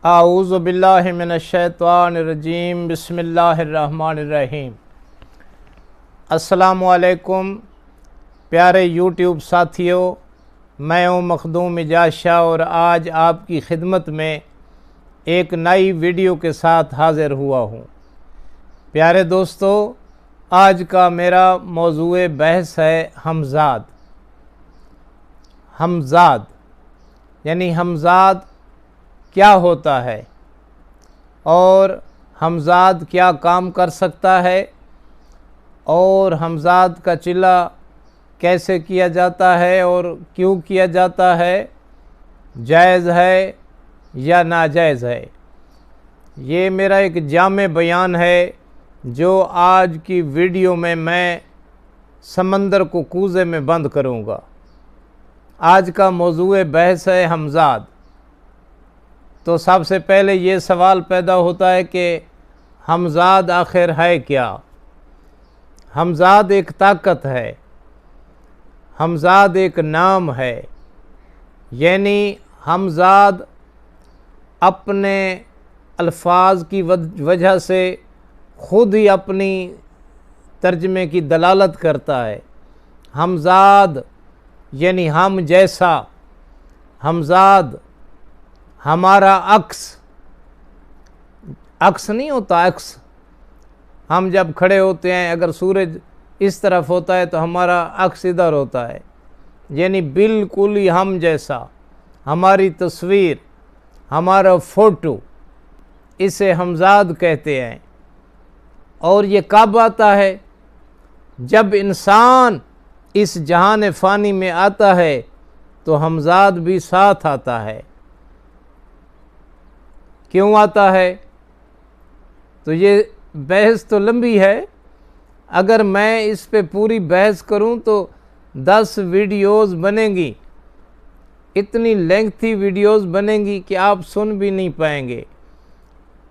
اعوذ باللہ من الشیطان الرجیم بسم اللہ الرحمن الرحیم۔ السلام علیکم پیارے یوٹیوب ساتھیوں، میں ہوں مخدوم اجاز شاہ اور آج آپ کی خدمت میں ایک نئی ویڈیو کے ساتھ حاضر ہوا ہوں۔ پیارے دوستو، آج کا میرا موضوع بحث ہے ہمزاد۔ ہمزاد یعنی ہمزاد کیا ہوتا ہے اور ہمزاد کیا کام کر سکتا ہے اور ہمزاد کا چلہ کیسے کیا جاتا ہے اور کیوں کیا جاتا ہے، جائز ہے یا ناجائز ہے۔ یہ میرا ایک جامع بیان ہے جو آج کی ویڈیو میں سمندر کو کوزے میں بند کروں گا۔ آج کا موضوع بحث ہے ہمزاد۔ تو سب سے پہلے یہ سوال پیدا ہوتا ہے کہ ہمزاد آخر ہے کیا؟ ہمزاد ایک طاقت ہے، ہمزاد ایک نام ہے، یعنی ہمزاد اپنے الفاظ کی وجہ سے خود ہی اپنی ترجمے کی دلالت کرتا ہے۔ ہمزاد یعنی ہم جیسا، ہمزاد ہمارا عکس نہیں ہوتا، عکس ہم جب کھڑے ہوتے ہیں اگر سورج اس طرف ہوتا ہے تو ہمارا عکس ادھر ہوتا ہے، یعنی بالکل ہی ہم جیسا، ہماری تصویر، ہمارا فوٹو، اسے ہمزاد کہتے ہیں۔ اور یہ کب آتا ہے؟ جب انسان اس جہان فانی میں آتا ہے تو ہمزاد بھی ساتھ آتا ہے۔ کیوں آتا ہے؟ تو یہ بحث تو لمبی ہے، اگر میں اس پہ پوری بحث کروں تو 10 ویڈیوز بنیں گی، اتنی لینگتھی ویڈیوز بنیں گی کہ آپ سن بھی نہیں پائیں گے۔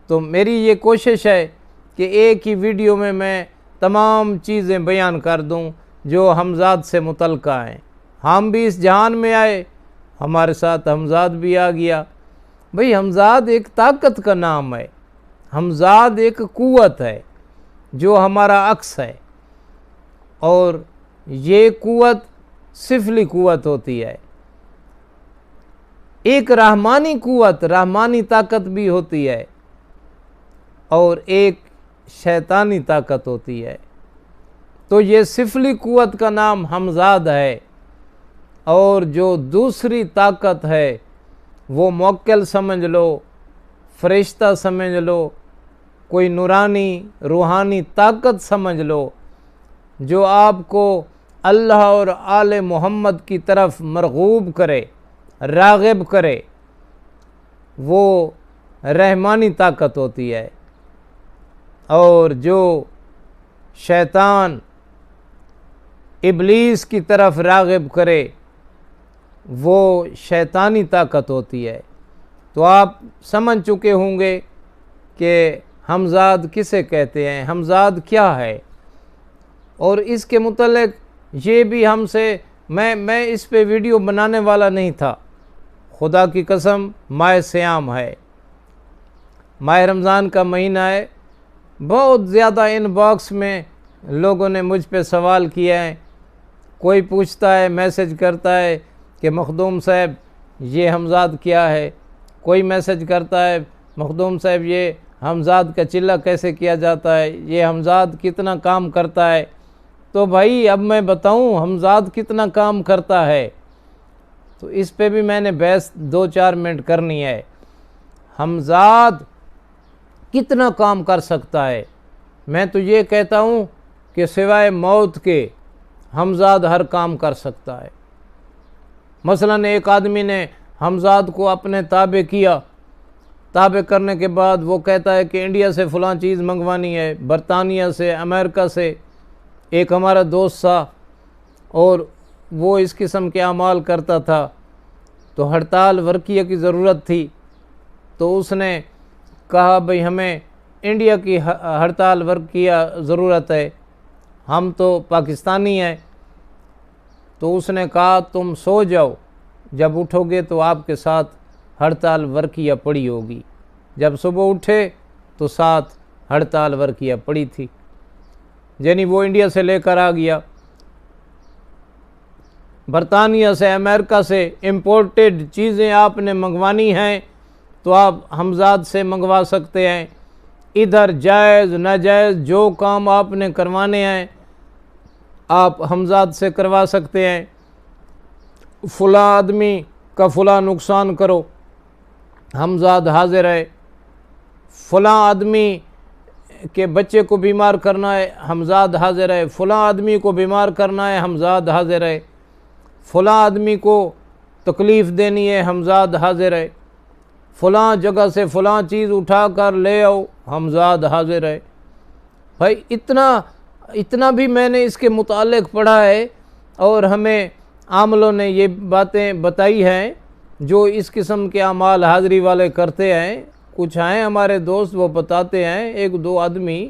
تو میری یہ کوشش ہے کہ ایک ہی ویڈیو میں تمام چیزیں بیان کر دوں جو ہمزاد سے متعلقہ ہیں۔ ہم بھی اس جہان میں آئے، ہمارے ساتھ ہمزاد بھی آ گیا۔ بھئی ہمزاد ایک طاقت کا نام ہے، ہمزاد ایک قوت ہے جو ہمارا عکس ہے، اور یہ قوت سفلی قوت ہوتی ہے۔ ایک رحمانی قوت، رحمانی طاقت بھی ہوتی ہے، اور ایک شیطانی طاقت ہوتی ہے۔ تو یہ سفلی قوت کا نام ہمزاد ہے، اور جو دوسری طاقت ہے وہ موکل سمجھ لو، فرشتہ سمجھ لو، کوئی نورانی روحانی طاقت سمجھ لو جو آپ کو اللہ اور آل محمد کی طرف مرغوب کرے، راغب کرے، وہ رحمانی طاقت ہوتی ہے۔ اور جو شیطان ابلیس کی طرف راغب کرے وہ شیطانی طاقت ہوتی ہے۔ تو آپ سمجھ چکے ہوں گے کہ ہمزاد کسے کہتے ہیں، ہمزاد کیا ہے، اور اس کے متعلق یہ بھی ہم سے میں اس پہ ویڈیو بنانے والا نہیں تھا، خدا کی قسم۔ ماہ صیام ہے، ماہ رمضان کا مہینہ ہے، بہت زیادہ ان باکس میں لوگوں نے مجھ پہ سوال کیا ہے، کوئی پوچھتا ہے، میسج کرتا ہے کہ مخدوم صاحب یہ ہمزاد کیا ہے، کوئی میسج کرتا ہے مخدوم صاحب یہ ہمزاد کا چلہ کیسے کیا جاتا ہے، یہ ہمزاد کتنا کام کرتا ہے۔ تو بھائی اب میں بتاؤں ہمزاد کتنا کام کرتا ہے؟ تو اس پہ بھی میں نے بحث 2-4 منٹ کرنی ہے۔ ہمزاد کتنا کام کر سکتا ہے؟ میں تو یہ کہتا ہوں کہ سوائے موت کے ہمزاد ہر کام کر سکتا ہے۔ مثلاً ایک آدمی نے ہمزاد کو اپنے تابع کیا، تابع کرنے کے بعد وہ کہتا ہے کہ انڈیا سے فلاں چیز منگوانی ہے، برطانیہ سے، امریکہ سے۔ ایک ہمارا دوست تھا اور وہ اس قسم کے اعمال کرتا تھا، تو ہڑتال ورقیہ کی ضرورت تھی، تو اس نے کہا بھئی ہمیں انڈیا کی ہڑتال ورقیہ ضرورت ہے، ہم تو پاکستانی ہیں۔ تو اس نے کہا تم سو جاؤ، جب اٹھو گے تو آپ کے ساتھ ہڑتال ورقیہ پڑی ہوگی۔ جب صبح اٹھے تو 7 ہڑتال ورقیہ پڑی تھی، یعنی وہ انڈیا سے لے کر آ گیا، برطانیہ سے، امریکہ سے امپورٹڈ چیزیں آپ نے منگوانی ہیں تو آپ حمزاد سے منگوا سکتے ہیں۔ ادھر جائز ناجائز جو کام آپ نے کروانے ہیں آپ حمزاد سے کروا سکتے ہیں۔ فلاں آدمی کا فلاں نقصان کرو، حمزاد حاضر ہے۔ فلاں آدمی کے بچے کو بیمار کرنا ہے، حمزاد حاضر ہے۔ فلاں آدمی کو بیمار کرنا ہے، حمزاد حاضر ہے۔ فلاں آدمی کو تکلیف دینی ہے، حمزاد حاضر ہے۔ فلاں جگہ سے فلاں چیز اٹھا کر لے آؤ، حمزاد حاضر ہے۔ بھائی اتنا بھی میں نے اس کے متعلق پڑھا ہے، اور ہمیں عاملوں نے یہ باتیں بتائی ہیں جو اس قسم کے اعمال حاضری والے کرتے ہیں۔ کچھ ہیں ہمارے دوست، وہ بتاتے ہیں 1-2 آدمی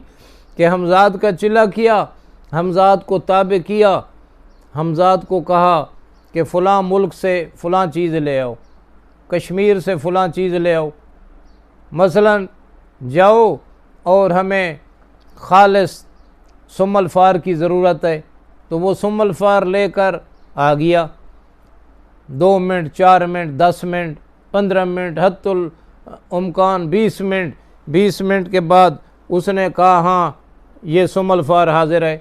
کہ حمزاد کا چلا کیا، حمزاد کو تابع کیا، حمزاد کو کہا کہ فلاں ملک سے فلاں چیز لے آؤ، کشمیر سے فلاں چیز لے آؤ، مثلا جاؤ اور ہمیں خالص سم الفار کی ضرورت ہے، تو وہ سم الفار لے کر آ گیا۔ 2 منٹ 4 منٹ 10 منٹ 15 منٹ حتی الامکان 20 منٹ 20 منٹ کے بعد اس نے کہا ہاں یہ سم الفار حاضر ہے،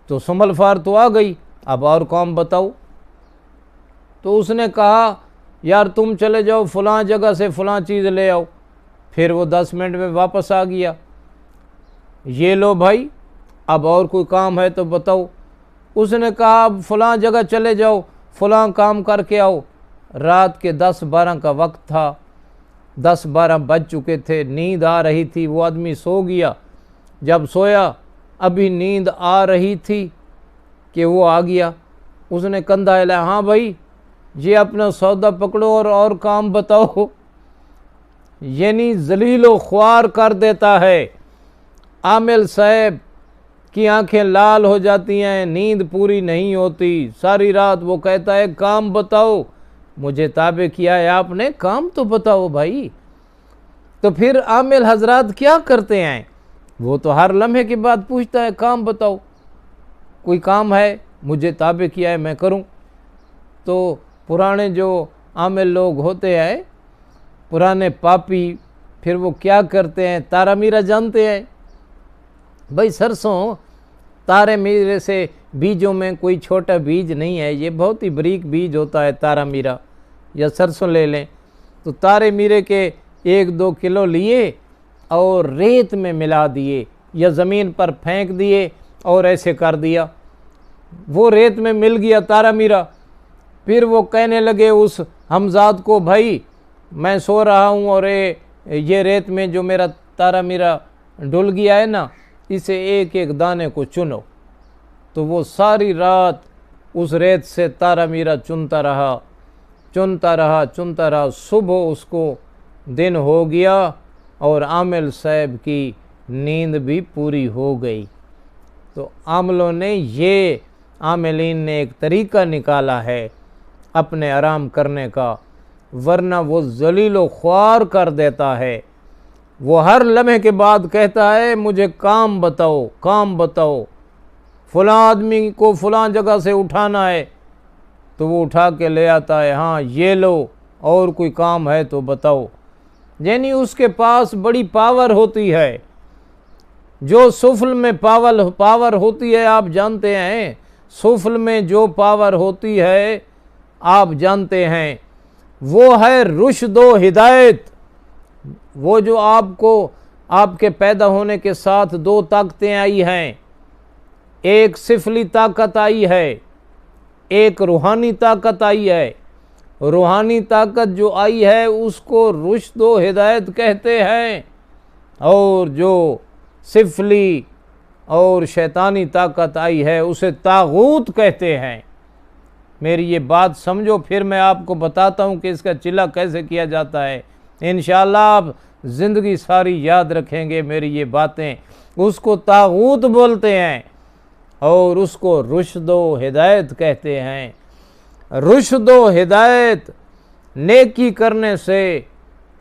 تو سم الفار تو آ گئی، اب اور کام بتاؤ۔ تو اس نے کہا یار تم چلے جاؤ فلاں جگہ سے فلاں چیز لے آؤ، پھر وہ 10 منٹ میں واپس آ گیا۔ یہ لو بھائی اب اور کوئی کام ہے تو بتاؤ۔ اس نے کہا اب فلاں جگہ چلے جاؤ، فلاں کام کر کے آؤ۔ رات کے 10-12 کا وقت تھا، 10-12 بج چکے تھے، نیند آ رہی تھی، وہ آدمی سو گیا۔ جب سویا ابھی نیند آ رہی تھی کہ وہ آ گیا۔ اس نے کندھا ہلایا، ہاں بھائی یہ اپنا سودا پکڑو اور کام بتاؤ۔ یعنی ذلیل و خوار کر دیتا ہے۔ عامل صاحب کی آنکھیں لال ہو جاتی ہیں، نیند پوری نہیں ہوتی، ساری رات وہ کہتا ہے کام بتاؤ، مجھے تابع کیا ہے آپ نے، کام تو بتاؤ بھائی۔ تو پھر عامل حضرات کیا کرتے ہیں؟ وہ تو ہر لمحے کے بعد پوچھتا ہے کام بتاؤ، کوئی کام ہے مجھے تابع کیا ہے میں کروں۔ تو پرانے جو عامل لوگ ہوتے ہیں، پرانے پاپی، پھر وہ کیا کرتے ہیں؟ تارا میرا جانتے ہیں بھائی، سرسوں تارے میرے سے بیجوں میں کوئی چھوٹا بیج نہیں ہے، یہ بہت ہی باریک بیج ہوتا ہے تارا میرا، یا سرسوں لے لیں تو تارے میرے کے 1-2 کلو لیے اور ریت میں ملا دیے یا زمین پر پھینک دیے اور ایسے کر دیا، وہ ریت میں مل گیا تارا میرا۔ پھر وہ کہنے لگے اس حمزاد کو، بھائی میں سو رہا ہوں اور یہ ریت میں جو میرا تارا میرا ڈل گیا ہے نا، اسے ایک ایک دانے کو چنو۔ تو وہ ساری رات اس ریت سے تارا میرا چنتا رہا، صبح اس کو دن ہو گیا اور عامل صاحب کی نیند بھی پوری ہو گئی۔ تو عاملوں نے عاملین نے ایک طریقہ نکالا ہے اپنے آرام کرنے کا، ورنہ وہ ذلیل و خوار کر دیتا ہے۔ وہ ہر لمحے کے بعد کہتا ہے مجھے کام بتاؤ، فلاں آدمی کو فلاں جگہ سے اٹھانا ہے تو وہ اٹھا کے لے آتا ہے، ہاں یہ لو، اور کوئی کام ہے تو بتاؤ۔ یعنی اس کے پاس بڑی پاور ہوتی ہے۔ جو سفل میں پاور ہوتی ہے آپ جانتے ہیں، سفل میں جو پاور ہوتی ہے آپ جانتے ہیں، وہ ہے رشد و ہدایت۔ وہ جو آپ کے پیدا ہونے کے ساتھ 2 طاقتیں آئی ہیں، ایک سفلی طاقت آئی ہے، ایک روحانی طاقت آئی ہے۔ روحانی طاقت جو آئی ہے اس کو رشد و ہدایت کہتے ہیں، اور جو سفلی اور شیطانی طاقت آئی ہے اسے طاغوت کہتے ہیں۔ میری یہ بات سمجھو، پھر میں آپ کو بتاتا ہوں کہ اس کا چلا کیسے کیا جاتا ہے۔ انشاءاللہ آپ زندگی ساری یاد رکھیں گے میری یہ باتیں۔ اس کو طاغوت بولتے ہیں اور اس کو رشد و ہدایت کہتے ہیں۔ رشد و ہدایت نیکی کرنے سے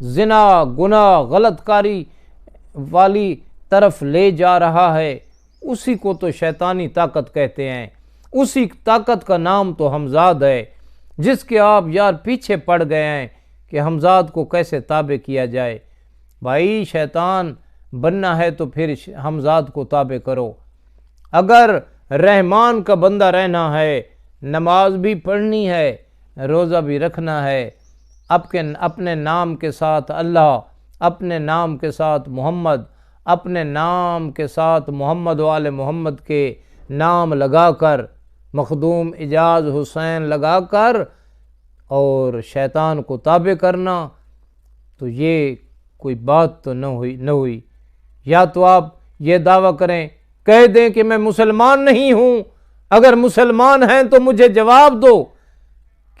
زنا گناہ غلط کاری والی طرف لے جا رہا ہے، اسی کو تو شیطانی طاقت کہتے ہیں۔ اسی طاقت کا نام تو حمزاد ہے، جس کے آپ یار پیچھے پڑ گئے ہیں کہ حمزاد کو کیسے تابع کیا جائے۔ بھائی شیطان بننا ہے تو پھر حمزاد کو تابع کرو۔ اگر رحمان کا بندہ رہنا ہے، نماز بھی پڑھنی ہے، روزہ بھی رکھنا ہے، اپنے نام کے ساتھ اللہ، اپنے نام کے ساتھ محمد، اپنے نام کے ساتھ محمد وآل محمد کے نام لگا کر، مخدوم اجاز حسین لگا کر اور شیطان کو تابع کرنا، تو یہ کوئی بات تو نہ ہوئی۔ یا تو آپ یہ دعویٰ کریں، کہہ دیں کہ میں مسلمان نہیں ہوں، اگر مسلمان ہیں تو مجھے جواب دو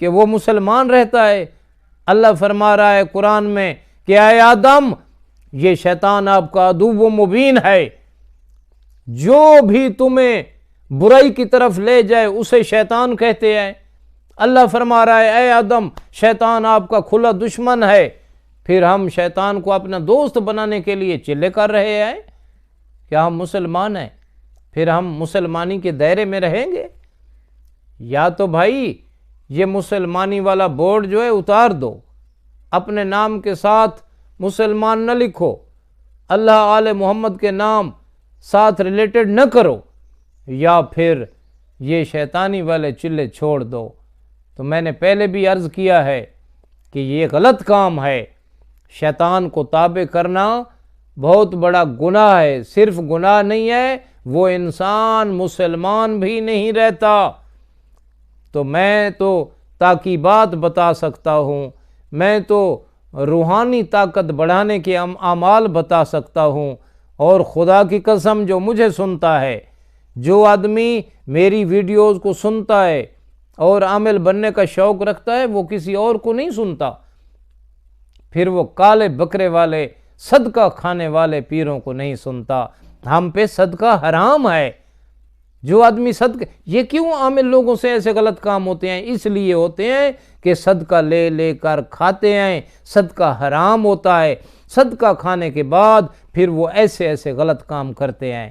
کہ وہ مسلمان رہتا ہے۔ اللہ فرما رہا ہے قرآن میں کہ اے آدم، یہ شیطان آپ کا عدو مبین ہے، جو بھی تمہیں برائی کی طرف لے جائے اسے شیطان کہتے ہیں۔ اللہ فرما رہا ہے اے آدم، شیطان آپ کا کھلا دشمن ہے، پھر ہم شیطان کو اپنا دوست بنانے کے لیے چلے کر رہے ہیں۔ کیا ہم مسلمان ہیں؟ پھر ہم مسلمانی کے دائرے میں رہیں گے؟ یا تو بھائی یہ مسلمانی والا بورڈ جو ہے اتار دو، اپنے نام کے ساتھ مسلمان نہ لکھو، اللہ آل محمد کے نام ساتھ ریلیٹڈ نہ کرو، یا پھر یہ شیطانی والے چلے چھوڑ دو۔ تو میں نے پہلے بھی عرض کیا ہے کہ یہ غلط کام ہے، شیطان کو تابع کرنا بہت بڑا گناہ ہے۔ صرف گناہ نہیں ہے، وہ انسان مسلمان بھی نہیں رہتا۔ تو میں تو تاکیبات بتا سکتا ہوں، میں تو روحانی طاقت بڑھانے کے اعمال بتا سکتا ہوں، اور خدا کی قسم جو مجھے سنتا ہے، جو آدمی میری ویڈیوز کو سنتا ہے اور عامل بننے کا شوق رکھتا ہے، وہ کسی اور کو نہیں سنتا، پھر وہ کالے بکرے والے صدقہ کھانے والے پیروں کو نہیں سنتا۔ ہم پہ صدقہ حرام ہے۔ جو آدمی صدقہ، یہ کیوں عامل لوگوں سے ایسے غلط کام ہوتے ہیں؟ اس لیے ہوتے ہیں کہ صدقہ لے لے کر کھاتے ہیں، صدقہ حرام ہوتا ہے، صدقہ کھانے کے بعد پھر وہ ایسے غلط کام کرتے ہیں،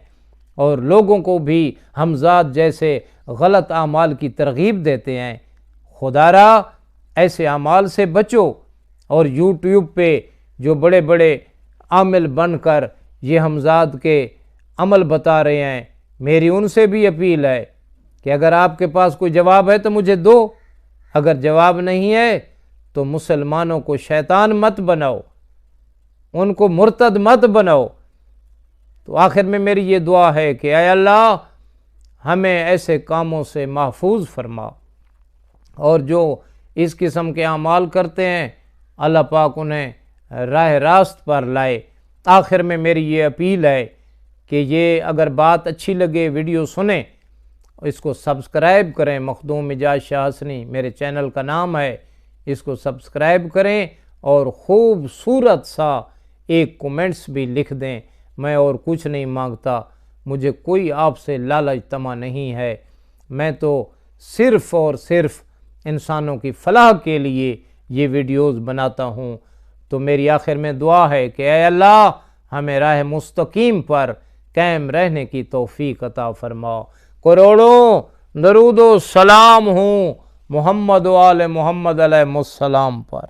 اور لوگوں کو بھی حمزاد جیسے غلط اعمال کی ترغیب دیتے ہیں۔ خدارا ایسے اعمال سے بچو، اور یوٹیوب پہ جو بڑے بڑے عامل بن کر یہ حمزاد کے عمل بتا رہے ہیں، میری ان سے بھی اپیل ہے کہ اگر آپ کے پاس کوئی جواب ہے تو مجھے دو، اگر جواب نہیں ہے تو مسلمانوں کو شیطان مت بناؤ، ان کو مرتد مت بناؤ۔ تو آخر میں میری یہ دعا ہے کہ اے اللہ ہمیں ایسے کاموں سے محفوظ فرما، اور جو اس قسم کے اعمال کرتے ہیں اللہ پاک انہیں راہ راست پر لائے۔ آخر میں میری یہ اپیل ہے کہ یہ اگر بات اچھی لگے، ویڈیو سنیں، اس کو سبسکرائب کریں۔ مخدوم اجاز شاہ حسنی میرے چینل کا نام ہے، اس کو سبسکرائب کریں، اور خوبصورت سا ایک کومنٹس بھی لکھ دیں۔ میں اور کچھ نہیں مانگتا، مجھے کوئی آپ سے لالچ طمع نہیں ہے، میں تو صرف اور صرف انسانوں کی فلاح کے لیے یہ ویڈیوز بناتا ہوں۔ تو میری آخر میں دعا ہے کہ اے اللہ ہمیں راہ مستقیم پر قائم رہنے کی توفیق عطا فرما۔ کروڑوں درود و سلام ہوں محمد و آل محمد علیہ السلام پر۔